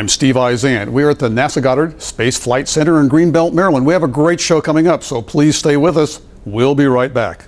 I'm Steve Izant. We're at the NASA Goddard Space Flight Center in Greenbelt, Maryland. We have a great show coming up, so please stay with us. We'll be right back.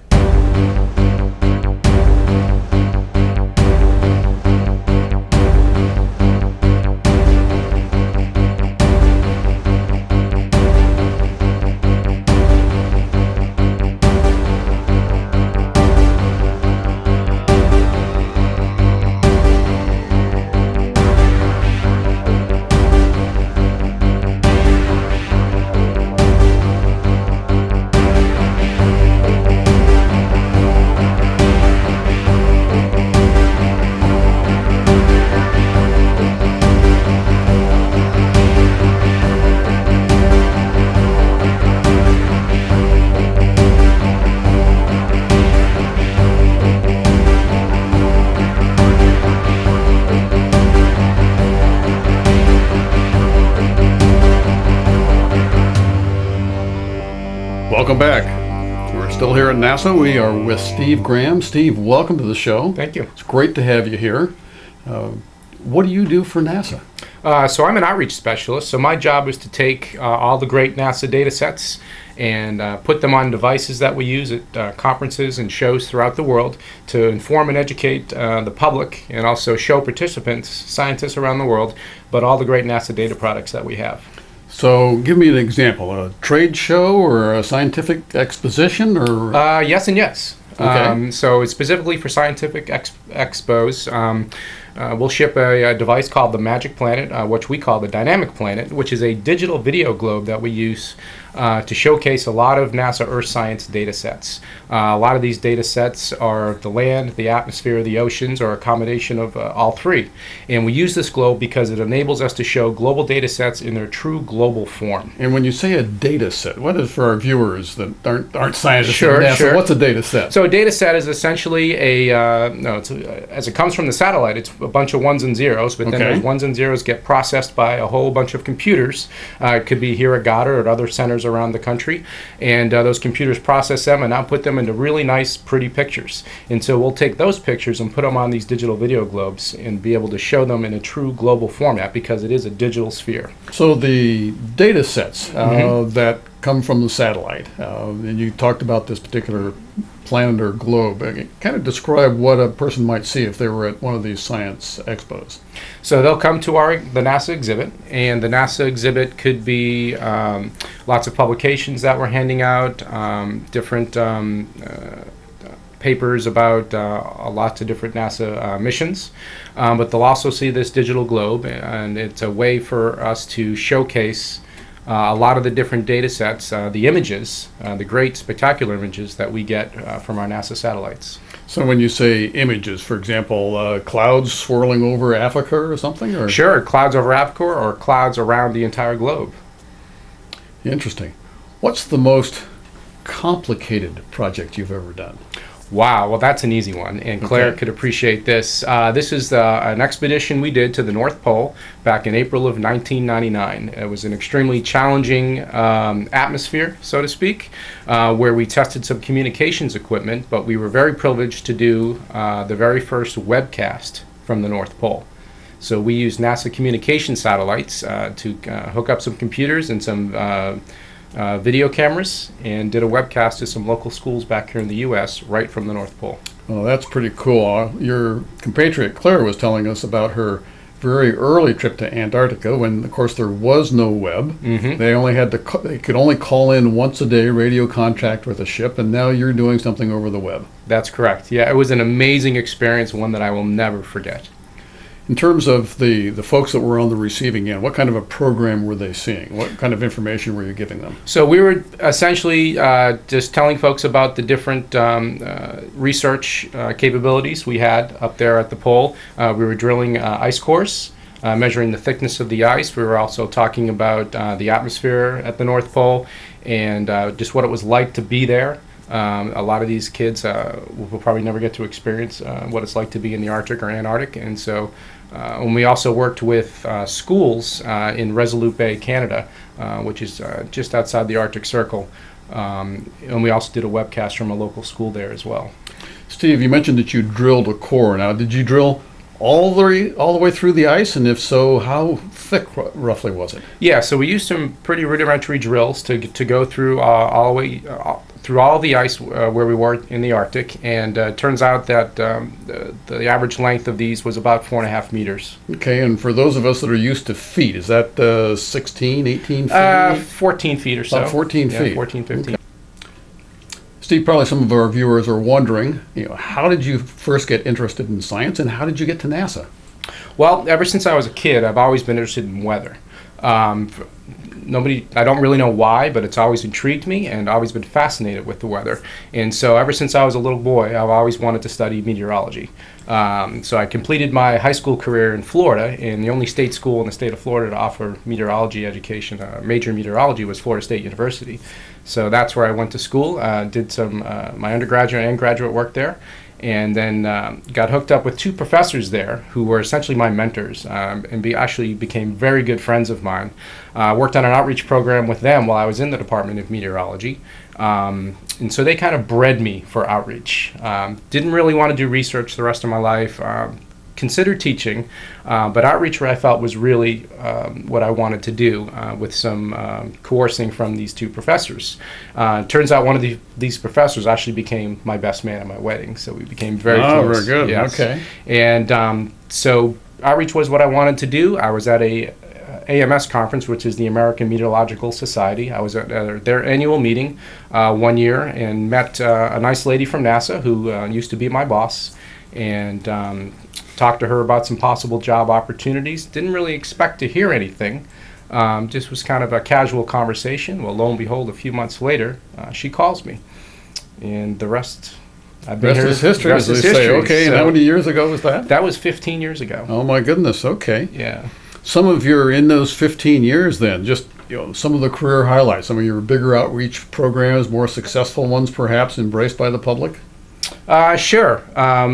Welcome back. We're still here at NASA. We are with Steve Graham. Steve, welcome to the show. Thank you. It's great to have you here. What do you do for NASA? So I'm an outreach specialist. So my job is to take all the great NASA data sets and put them on devices that we use at conferences and shows throughout the world to inform and educate the public and also show participants, scientists around the world, but all the great NASA data products that we have. So give me an example, a trade show or a scientific exposition? Or yes and yes. Okay. So it's specifically for scientific expos. We'll ship a device called the Magic Planet, which we call the Dynamic Planet, which is a digital video globe that we use to showcase a lot of NASA Earth science data sets. A lot of these data sets are the land, the atmosphere, the oceans, or a combination of all three. And we use this globe because it enables us to show global data sets in their true global form. And when you say a data set, what is, for our viewers that aren't scientists Sure, at NASA, sure. What's a data set? So a data set is essentially as it comes from the satellite, it's a bunch of ones and zeros, but then Okay. those ones and zeros get processed by a whole bunch of computers. It could be here at Goddard or at other centers around the country, and those computers process them and output them into really nice, pretty pictures. And so we'll take those pictures and put them on these digital video globes and be able to show them in a true global format because it is a digital sphere. So the data sets that come from the satellite, and you talked about this particular planet or globe. Kind of describe what a person might see if they were at one of these science expos. So they'll come to the NASA exhibit, and the NASA exhibit could be lots of publications that we're handing out, different papers about lots of different NASA missions, but they'll also see this digital globe, and it's a way for us to showcase a lot of the different data sets, the images, the great spectacular images that we get from our NASA satellites. So when you say images, for example, clouds swirling over Africa or something? Or? Sure, clouds over Africa or clouds around the entire globe. Interesting. What's the most complicated project you've ever done? Wow, well that's an easy one, and Claire could appreciate this. This is an expedition we did to the North Pole back in April of 1999. It was an extremely challenging atmosphere, so to speak, where we tested some communications equipment, but we were very privileged to do the very first webcast from the North Pole. So we used NASA communication satellites to hook up some computers and some video cameras and did a webcast to some local schools back here in the U.S. right from the North Pole. Well, that's pretty cool. Your compatriot Claire was telling us about her very early trip to Antarctica when, of course, there was no web. They only had they could only call in once a day, radio contact with a ship, and now you're doing something over the web. That's correct. Yeah, it was an amazing experience, one that I will never forget. In terms of the folks that were on the receiving end, what kind of a program were they seeing? What kind of information were you giving them? So we were essentially just telling folks about the different research capabilities we had up there at the pole. We were drilling ice cores, measuring the thickness of the ice. We were also talking about the atmosphere at the North Pole and just what it was like to be there. A lot of these kids will probably never get to experience what it's like to be in the Arctic or Antarctic, and so and we also worked with schools in Resolute Bay, Canada, which is just outside the Arctic Circle, and we also did a webcast from a local school there as well. Steve, you mentioned that you drilled a core. Now, did you drill all the way through the ice, and if so, how thick roughly was it? Yeah, so we used some pretty rudimentary drills to go through all the way through all the ice where we were in the Arctic, and it turns out that the average length of these was about 4.5 meters. Okay, and for those of us that are used to feet, is that 16, 18 feet? 14 feet or so. About 14 feet. Yeah, 14, 15. Okay. Steve, probably some of our viewers are wondering, how did you first get interested in science, and how did you get to NASA? Well, ever since I was a kid, I've always been interested in weather. I don't really know why, but it's always intrigued me and always been fascinated with the weather. And so ever since I was a little boy, I've always wanted to study meteorology. So I completed my high school career in Florida, and the only state school in the state of Florida to offer meteorology education, major in meteorology, was Florida State University. So that's where I went to school, did some my undergraduate and graduate work there, and then got hooked up with two professors there who were essentially my mentors, and actually became very good friends of mine. Worked on an outreach program with them while I was in the Department of Meteorology, and so they kind of bred me for outreach. Didn't really want to do research the rest of my life. Considered teaching, but outreach, what I felt was really what I wanted to do, with some coercing from these two professors. Turns out one of these professors actually became my best man at my wedding, so we became very close. Oh, very good. Yes. Okay. And so outreach was what I wanted to do. I was at a AMS conference, which is the American Meteorological Society. I was at their annual meeting one year and met a nice lady from NASA who used to be my boss, and talked to her about some possible job opportunities. Didn't really expect to hear anything. Just was kind of a casual conversation. Well, lo and behold, a few months later, she calls me, and the rest. Rest is history, as they say. Okay, and how many years ago was that? That was 15 years ago. Oh my goodness. Okay. Yeah. Some of your, in those 15 years then, just some of the career highlights, some of your bigger outreach programs, more successful ones perhaps embraced by the public? Sure.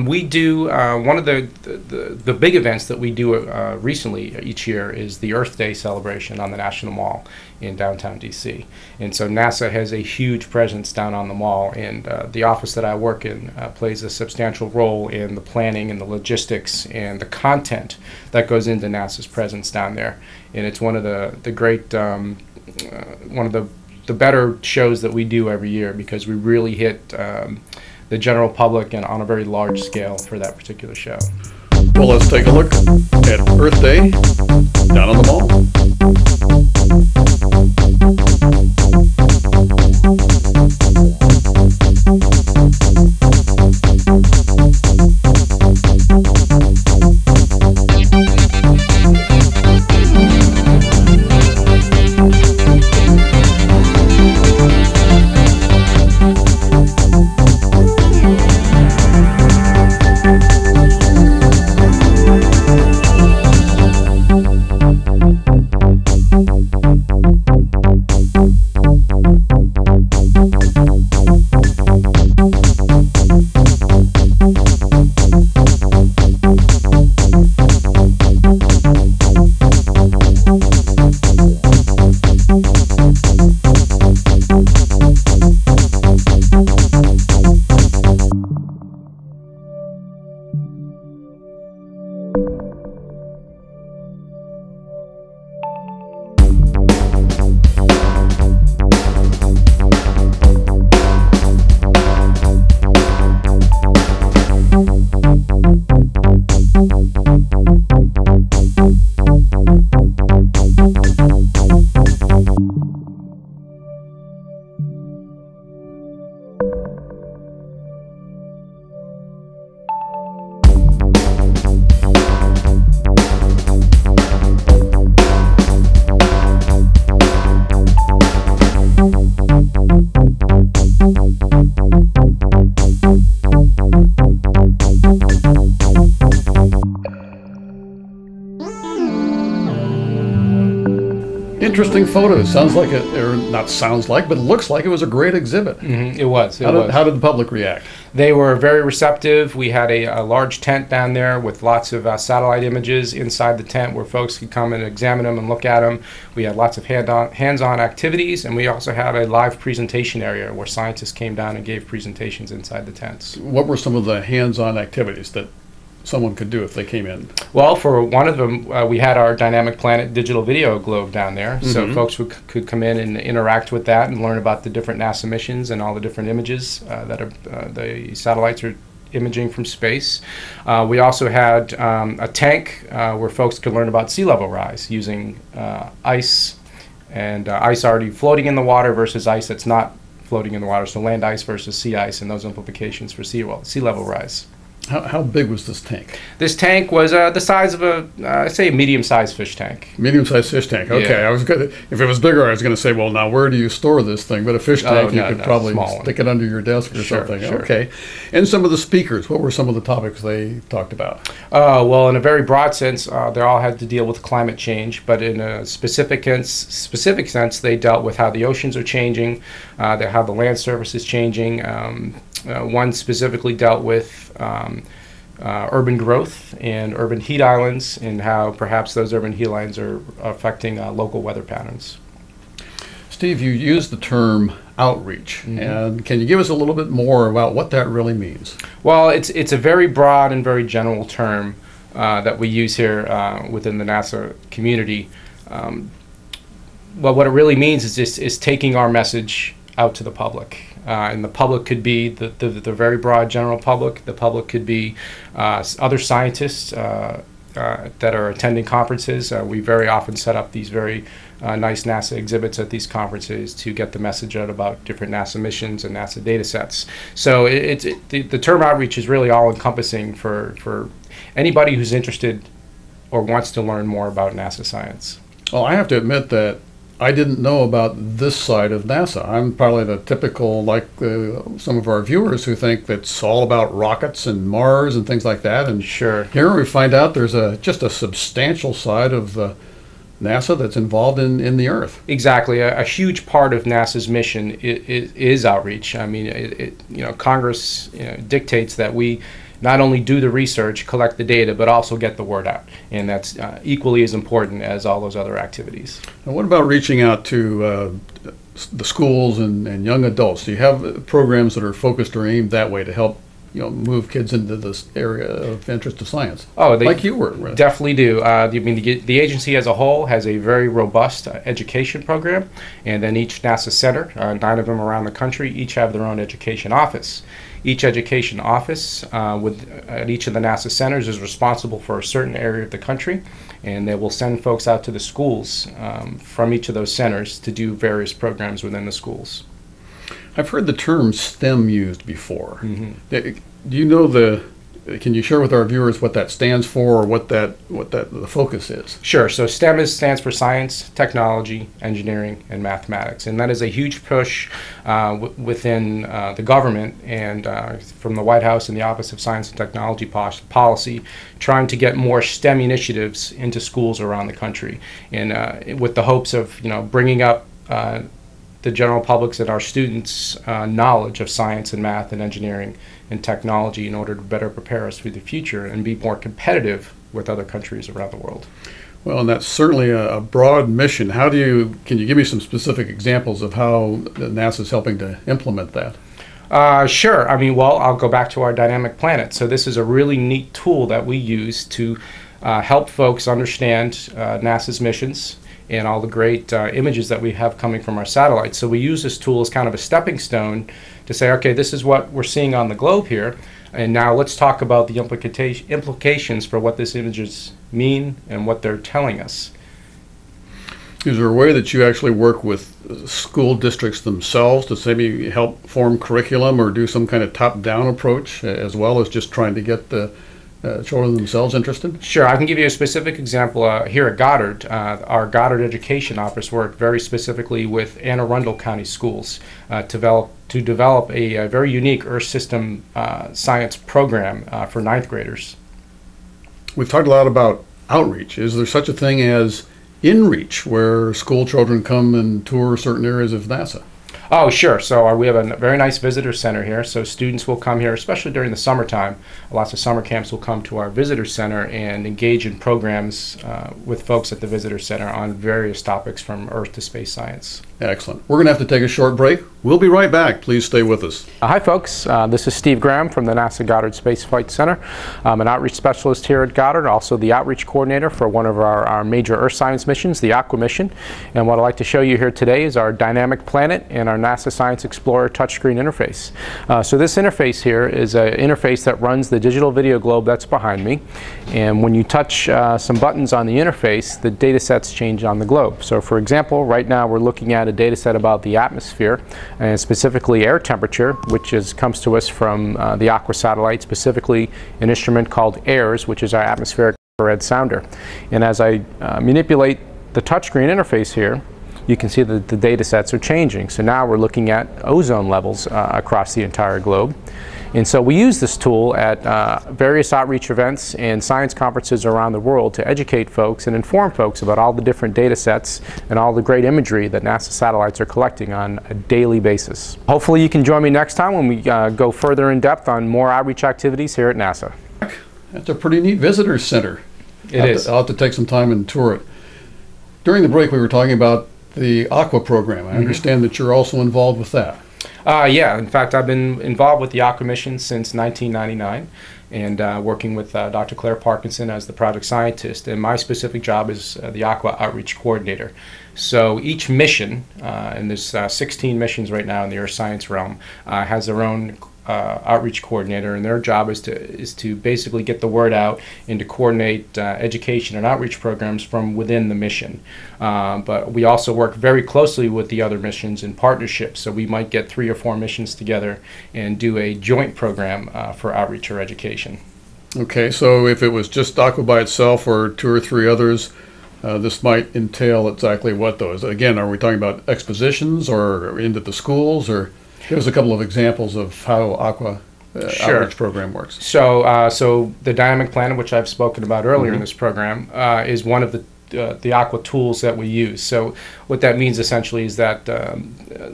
We do one of the big events that we do recently each year is the Earth Day celebration on the National Mall in downtown DC. And so NASA has a huge presence down on the mall, and the office that I work in plays a substantial role in the planning and the logistics and the content that goes into NASA's presence down there. And it's one of the great, one of the better shows that we do every year, because we really hit the general public and on a very large scale for that particular show. Well, let's take a look at Earth Day down on the Interesting photos. Sounds like it, or not sounds like, but it looks like it was a great exhibit. Mm-hmm. It was. How did the public react? They were very receptive. We had a large tent down there with lots of satellite images inside the tent where folks could come and examine them and look at them. We had lots of hands-on activities, and we also had a live presentation area where scientists came down and gave presentations inside the tents. What were some of the hands-on activities that someone could do if they came in? Well, for one of them, we had our Dynamic Planet digital video globe down there, so folks could come in and interact with that and learn about the different NASA missions and all the different images that are the satellites are imaging from space. We also had a tank where folks could learn about sea level rise using ice and ice already floating in the water versus ice that's not floating in the water, so land ice versus sea ice and those implications for sea level rise. How big was this tank? This tank was the size of a medium-sized fish tank. Medium-sized fish tank. Okay, Yeah. If it was bigger, I was going to say, well, now where do you store this thing? But a fish tank, you could probably stick it under your desk or something. Sure. Okay. And some of the speakers, what were some of the topics they talked about? Well, in a very broad sense, they all had to deal with climate change, but in a specific sense, they dealt with how the oceans are changing, how the land surface is changing. One specifically dealt with urban growth and urban heat islands and how perhaps those urban heat islands are affecting local weather patterns. Steve, you used the term outreach, and can you give us a little bit more about what that really means? Well, it's a very broad and very general term that we use here within the NASA community. Well, what it really means is taking our message out to the public. And the public could be the very broad general public. The public could be other scientists that are attending conferences. We very often set up these very nice NASA exhibits at these conferences to get the message out about different NASA missions and NASA data sets. So the term outreach is really all-encompassing for anybody who's interested or wants to learn more about NASA science. Well, I have to admit that I didn't know about this side of NASA. I'm probably the typical, like some of our viewers who think that it's all about rockets and Mars and things like that. And Sure. Here we find out there's just a substantial side of NASA that's involved in the Earth. Exactly. A huge part of NASA's mission is outreach. I mean, Congress dictates that we not only do the research, collect the data, but also get the word out. And that's equally as important as all those other activities. And what about reaching out to the schools and young adults? Do you have programs that are focused or aimed that way to help move kids into this area of interest of science? Oh, they like you were. Right? Definitely do. The agency as a whole has a very robust education program, and then each NASA center, 9 of them around the country, each have their own education office. Each education office at each of the NASA centers is responsible for a certain area of the country, and they will send folks out to the schools from each of those centers to do various programs within the schools. I've heard the term STEM used before. Do you know can you share with our viewers what that stands for, or what the focus is? Sure. So STEM stands for science, technology, engineering, and mathematics, and that is a huge push within the government and from the White House and the Office of Science and Technology Policy, trying to get more STEM initiatives into schools around the country, and with the hopes of bringing up the general public's and our students' knowledge of science and math and engineering and technology in order to better prepare us for the future and be more competitive with other countries around the world. Well, and that's certainly a broad mission. Can you give me some specific examples of how NASA is helping to implement that? Sure. I'll go back to our Dynamic Planet. So this is a really neat tool that we use to help folks understand NASA's missions and all the great images that we have coming from our satellites. So we use this tool as kind of a stepping stone to say, okay, this is what we're seeing on the globe here, and now let's talk about the implications for what these images mean and what they're telling us. Is there a way that you actually work with school districts themselves to maybe help form curriculum or do some kind of top-down approach, as well as just trying to get the children themselves interested? Sure, I can give you a specific example here at Goddard. Our Goddard Education Office worked very specifically with Anne Arundel County schools to develop a very unique Earth System science program for 9th graders. We've talked a lot about outreach. Is there such a thing as inreach, where school children come and tour certain areas of NASA? Oh, sure. So we have a very nice visitor center here. So students will come here, especially during the summertime. Lots of summer camps will come to our visitor center and engage in programs with folks at the visitor center on various topics from Earth to space science. Excellent. We're going to have to take a short break. We'll be right back. Please stay with us. Hi, folks. This is Steve Graham from the NASA Goddard Space Flight Center. I'm an outreach specialist here at Goddard, also the outreach coordinator for one of our major Earth science missions, the Aqua mission. And what I'd like to show you here today is our dynamic planet and our NASA Science Explorer touchscreen interface. So this interface here is an interface that runs the digital video globe that's behind me. And when you touch some buttons on the interface, the data sets change on the globe. So for example, right now we're looking at a data set about the atmosphere, and specifically air temperature, which comes to us from the Aqua satellite, specifically an instrument called AIRS, which is our atmospheric infrared sounder. And as I manipulate the touchscreen interface here, you can see that the data sets are changing. So now we're looking at ozone levels across the entire globe. And so we use this tool at various outreach events and science conferences around the world to educate folks and inform folks about all the different data sets and all the great imagery that NASA satellites are collecting on a daily basis. Hopefully you can join me next time when we go further in depth on more outreach activities here at NASA. That's a pretty neat visitor center. I'll have to take some time and tour it. During the break we were talking about the Aqua program. I understand that you're also involved with that. Yeah, in fact, I've been involved with the Aqua mission since 1999 and working with Dr. Claire Parkinson as the project scientist. And my specific job is the Aqua Outreach coordinator. So each mission, and there's 16 missions right now in the earth science realm, has their own outreach coordinator, and their job is to basically get the word out and to coordinate education and outreach programs from within the mission. But we also work very closely with the other missions in partnership, so we might get 3 or 4 missions together and do a joint program for outreach or education. Okay, so if it was just Aqua by itself or 2 or 3 others, this might entail exactly what those? Again, are we talking about expositions or into the schools, or give us a couple of examples of how Aqua outreach program works. So, so the dynamic planet, which I've spoken about earlier in this program, is one of the Aqua tools that we use. So what that means essentially is that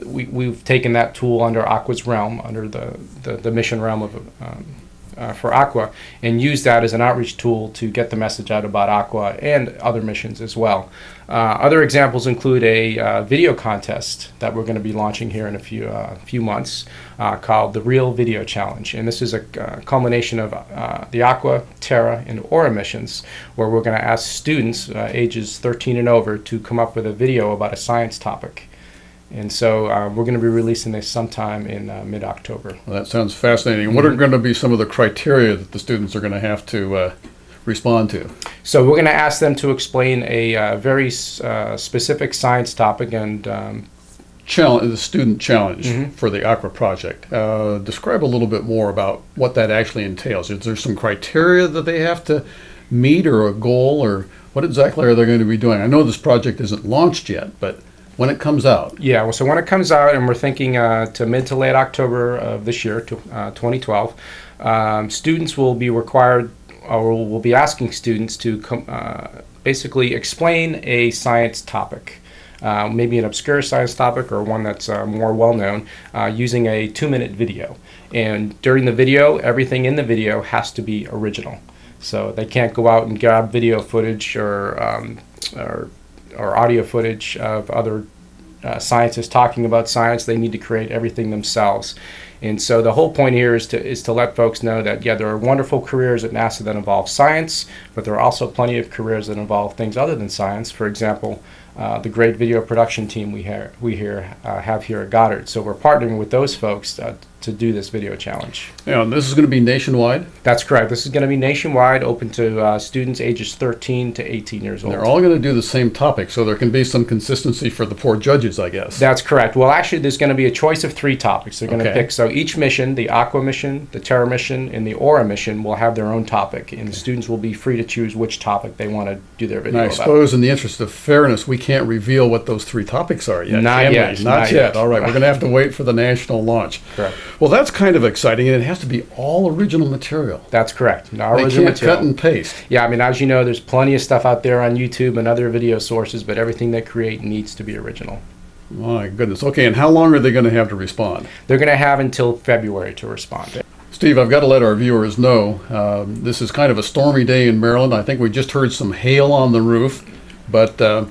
we've taken that tool under Aqua's realm, under the mission realm of for Aqua, and use that as an outreach tool to get the message out about Aqua and other missions as well. Other examples include a video contest that we're going to be launching here in a few months called the Real Video Challenge. And this is a culmination of the Aqua, Terra, and Aura missions, where we're going to ask students ages 13 and over to come up with a video about a science topic. And so we're going to be releasing this sometime in mid-October. Well, that sounds fascinating. What are going to be some of the criteria that the students are going to have to respond to? So we're going to ask them to explain a very specific science topic and the student challenge for the Aqua project. Describe a little bit more about what that actually entails. Is there some criteria that they have to meet, or a goal, or what exactly are they going to be doing? I know this project isn't launched yet, but when it comes out. Yeah, well, so when it comes out, and we're thinking to mid to late October of this year, 2012, students will be required, or we'll be asking students to basically explain a science topic, maybe an obscure science topic or one that's more well-known, using a 2-minute video. And during the video, everything in the video has to be original. So they can't go out and grab video footage or audio footage of other scientists talking about science. They need to create everything themselves. And so the whole point here is to let folks know that, yeah, there are wonderful careers at NASA that involve science, but there are also plenty of careers that involve things other than science. For example, the great video production team we have here at Goddard. So we're partnering with those folks to do this video challenge. Yeah, and this is going to be nationwide? That's correct. This is going to be nationwide, open to students ages 13 to 18 years old. They're all going to do the same topic, so there can be some consistency for the poor judges, I guess. That's correct. Well, actually, there's going to be a choice of 3 topics. They're going to pick, so each mission, the Aqua mission, the Terra mission, and the Aura mission, will have their own topic, and the students will be free to choose which topic they want to do their video about. I suppose in the interest of fairness, we can't reveal what those 3 topics are yet. Not yet. Not yet. All right, we're going to have to wait for the national launch. Correct. Well, that's kind of exciting, and it has to be all original material. That's correct. They can't cut and paste. Yeah, I mean, as you know, there's plenty of stuff out there on YouTube and other video sources, but everything they create needs to be original. My goodness. Okay, and how long are they going to have to respond? They're going to have until February to respond. Steve, I've got to let our viewers know, this is kind of a stormy day in Maryland. I think we just heard some hail on the roof, but the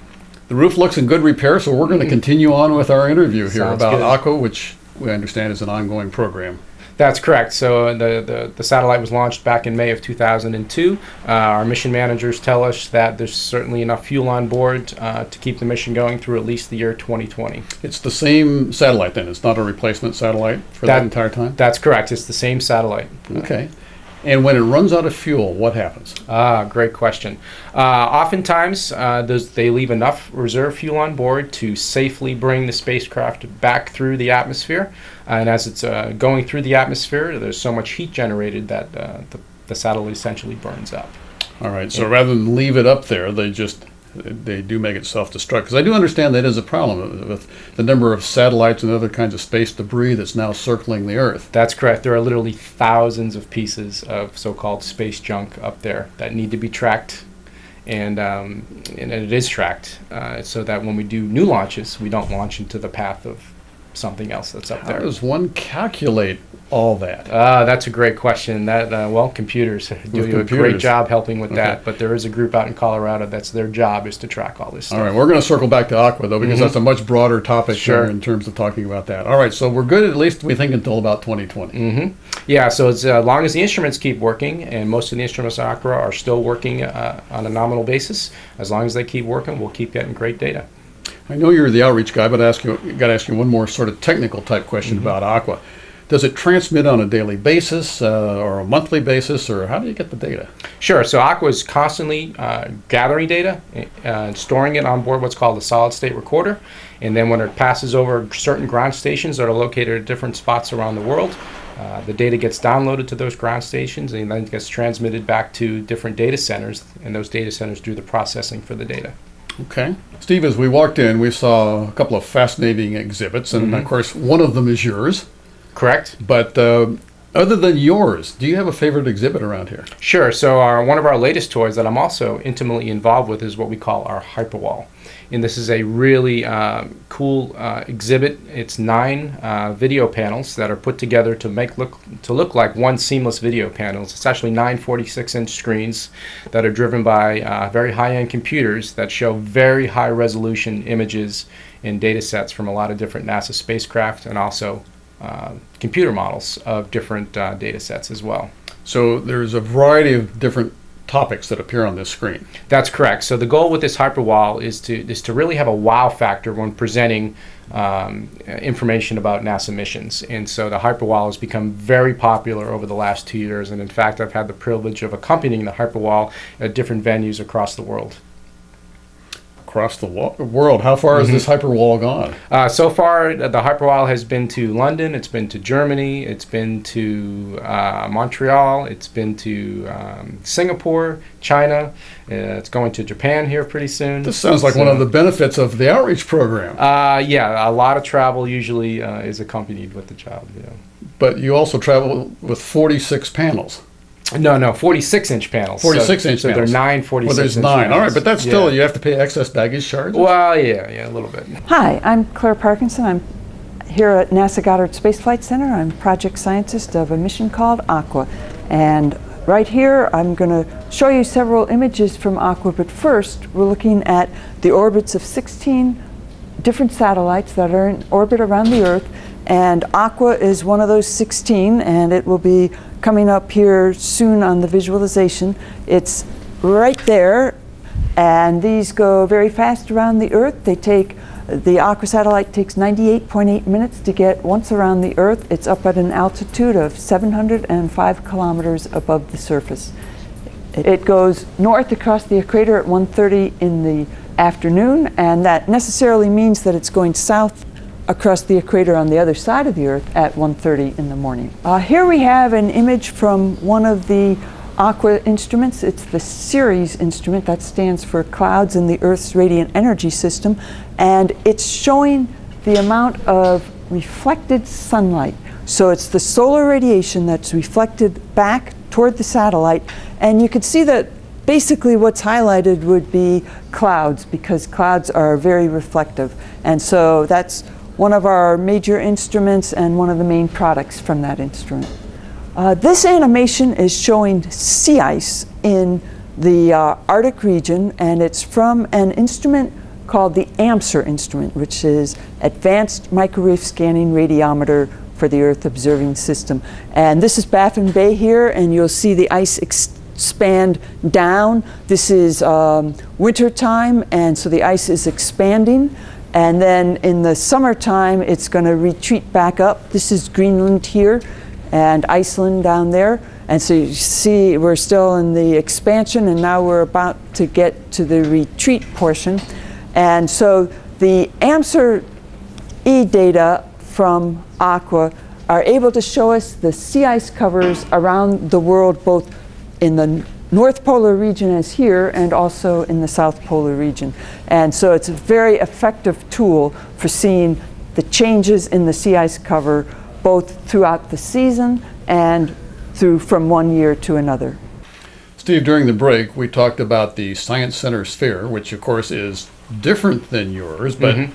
roof looks in good repair, so we're going to continue on with our interview here Sounds about good. Aqua, which we understand is an ongoing program. That's correct. So the satellite was launched back in May of 2002. Our mission managers tell us that there's certainly enough fuel on board to keep the mission going through at least the year 2020. It's the same satellite then? It's not a replacement satellite for that entire time? That's correct. It's the same satellite. Okay. And when it runs out of fuel, what happens? Great question. Oftentimes, they leave enough reserve fuel on board to safely bring the spacecraft back through the atmosphere. And as it's going through the atmosphere, there's so much heat generated that the satellite essentially burns up. All right. So rather than leave it up there, they do make it self-destruct. Because I do understand that is a problem with the number of satellites and other kinds of space debris that's now circling the Earth. That's correct. There are literally thousands of pieces of so-called space junk up there that need to be tracked, and it is tracked so that when we do new launches, we don't launch into the path of something else that's up there. How does one calculate all that? That's a great question. Well, computers do a great job helping with that, but there is a group out in Colorado that's their job is to track all this stuff. All right, we're going to circle back to Aqua, though, because that's a much broader topic here in terms of talking about that. All right, so we're good, at least we think, until about 2020. Yeah, so as long as the instruments keep working, and most of the instruments at Aqua are still working on a nominal basis, as long as they keep working, we'll keep getting great data. I know you're the outreach guy, but got to ask you one more sort of technical type question about Aqua. Does it transmit on a daily basis or a monthly basis, or how do you get the data? Sure. So Aqua is constantly gathering data and storing it on board what's called a solid-state recorder. And then when it passes over certain ground stations that are located at different spots around the world, the data gets downloaded to those ground stations and then gets transmitted back to different data centers, and those data centers do the processing for the data. Okay. Steve, as we walked in, we saw a couple of fascinating exhibits, and of course, one of them is yours. Correct. But other than yours, do you have a favorite exhibit around here? Sure. So one of our latest toys that I'm also intimately involved with is what we call our Hyperwall. And this is a really cool exhibit. It's 9 video panels that are put together to look like one seamless video panel. It's actually 9 46-inch screens that are driven by very high-end computers that show very high-resolution images and data sets from a lot of different NASA spacecraft, and also computer models of different data sets as well. So there's a variety of different topics that appear on this screen. That's correct. So the goal with this Hyperwall is to really have a wow factor when presenting information about NASA missions. And so the Hyperwall has become very popular over the last 2 years. And in fact, I've had the privilege of accompanying the Hyperwall at different venues across the world. Across the world. How far has this Hyperwall gone? So far, the Hyperwall has been to London, it's been to Germany, it's been to Montreal, it's been to Singapore, China. It's going to Japan here pretty soon. This sounds like one of the benefits of the outreach program. Yeah, a lot of travel usually is accompanied with the child. Yeah. But you also travel with 46 panels. No, 46-inch panels. 46-inch panels. So they're 9 46-inch Well, there's 9. panels. All right, but that's still, you have to pay excess baggage charges? Well, yeah, a little bit. Hi, I'm Claire Parkinson. I'm here at NASA Goddard Space Flight Center. I'm project scientist of a mission called Aqua. And right here, I'm going to show you several images from Aqua, but first, we're looking at the orbits of 16 different satellites that are in orbit around the Earth. And Aqua is one of those 16, and it will be coming up here soon on the visualization. It's right there, and these go very fast around the Earth. The Aqua satellite takes 98.8 minutes to get once around the Earth. It's up at an altitude of 705 kilometers above the surface. It goes north across the equator at 1:30 in the afternoon, and that necessarily means that it's going south across the equator on the other side of the Earth at 1:30 in the morning. Here we have an image from one of the Aqua instruments. It's the Ceres instrument. That stands for Clouds in the Earth's Radiant Energy System. And it's showing the amount of reflected sunlight. So it's the solar radiation that's reflected back toward the satellite. And you can see that basically what's highlighted would be clouds, because clouds are very reflective. And so that's one of our major instruments and one of the main products from that instrument. This animation is showing sea ice in the Arctic region, and it's from an instrument called the AMSR instrument, which is Advanced Microwave Scanning Radiometer for the Earth Observing System. And this is Baffin Bay here, and you'll see the ice expand down. This is winter time, and so the ice is expanding. And then in the summertime, it's going to retreat back up. This is Greenland here, and Iceland down there. And so you see we're still in the expansion, and now we're about to get to the retreat portion. And so the AMSR-E data from Aqua are able to show us the sea ice covers around the world, both in the North Polar region as here, and also in the South Polar region. And so it's a very effective tool for seeing the changes in the sea ice cover, both throughout the season and from one year to another. Steve, during the break, we talked about the Science Center sphere, which of course is different than yours, but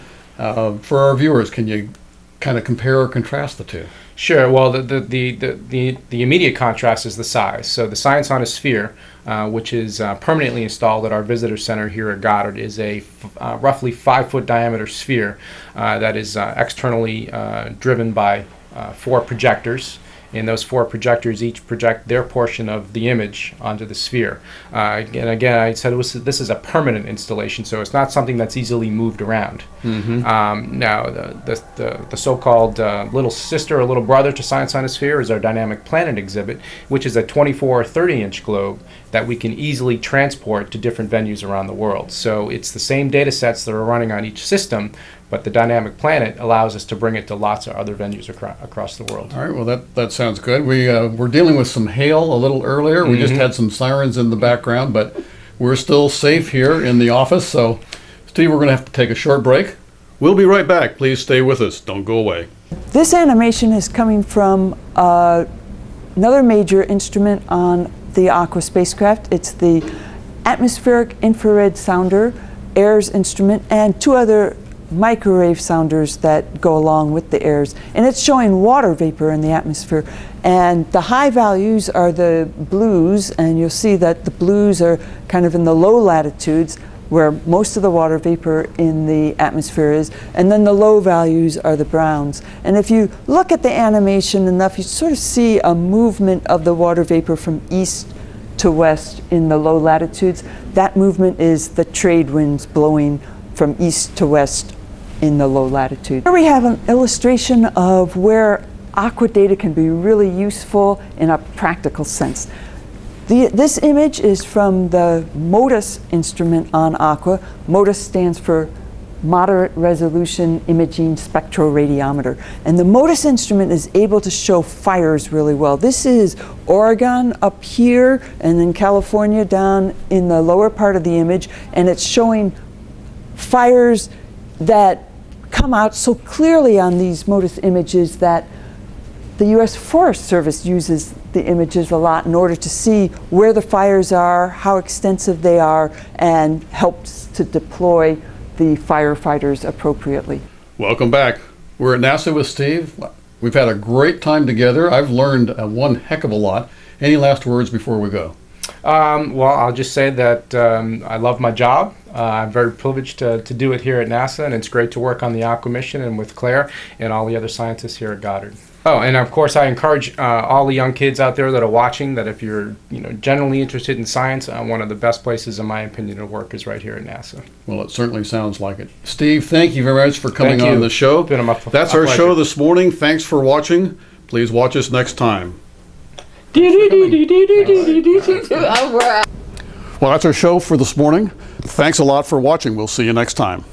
for our viewers, can you kind of compare or contrast the two? Sure. Well, the immediate contrast is the size. So the Science on a Sphere, which is permanently installed at our visitor center here at Goddard, is a roughly 5-foot diameter sphere that is externally driven by 4 projectors. And those 4 projectors each project their portion of the image onto the sphere. And again, I said this is a permanent installation, so it's not something that's easily moved around. Now, the so-called little sister or little brother to Science on a Sphere is our Dynamic Planet exhibit, which is a 24 or 30-inch globe that we can easily transport to different venues around the world. So it's the same data sets that are running on each system, but the Dynamic Planet allows us to bring it to lots of other venues across the world. All right, well, that sounds good. We're dealing with some hail a little earlier. We just had some sirens in the background, but we're still safe here in the office. So, Steve, we're going to have to take a short break. We'll be right back. Please stay with us. Don't go away. This animation is coming from another major instrument on the Aqua spacecraft. It's the Atmospheric Infrared Sounder, AIRS instrument, and 2 other microwave sounders that go along with the AIRS, and it's showing water vapor in the atmosphere. And the high values are the blues, and you'll see that the blues are kind of in the low latitudes where most of the water vapor in the atmosphere is, and then the low values are the browns. And if you look at the animation enough, you sort of see a movement of the water vapor from east to west in the low latitudes. That movement is the trade winds blowing from east to west in the low latitude. Here we have an illustration of where Aqua data can be really useful in a practical sense. This image is from the MODIS instrument on Aqua. MODIS stands for Moderate Resolution Imaging Spectroradiometer. And the MODIS instrument is able to show fires really well. This is Oregon up here, and then California down in the lower part of the image, and it's showing fires that come out so clearly on these MODIS images that the U.S. Forest Service uses the images a lot in order to see where the fires are, how extensive they are, and helps to deploy the firefighters appropriately. Welcome back. We're at NASA with Steve. We've had a great time together. I've learned one heck of a lot. Any last words before we go? Well, I'll just say that I love my job. I'm very privileged to do it here at NASA, and it's great to work on the Aqua mission and with Claire and all the other scientists here at Goddard. Oh, and of course I encourage all the young kids out there that are watching that if you're generally interested in science, one of the best places in my opinion to work is right here at NASA. Well, it certainly sounds like it. Steve, thank you very much for coming on the show. It's been That's our show this morning. Thanks for watching. Please watch us next time. Well, that's our show for this morning. Thanks a lot for watching. We'll see you next time.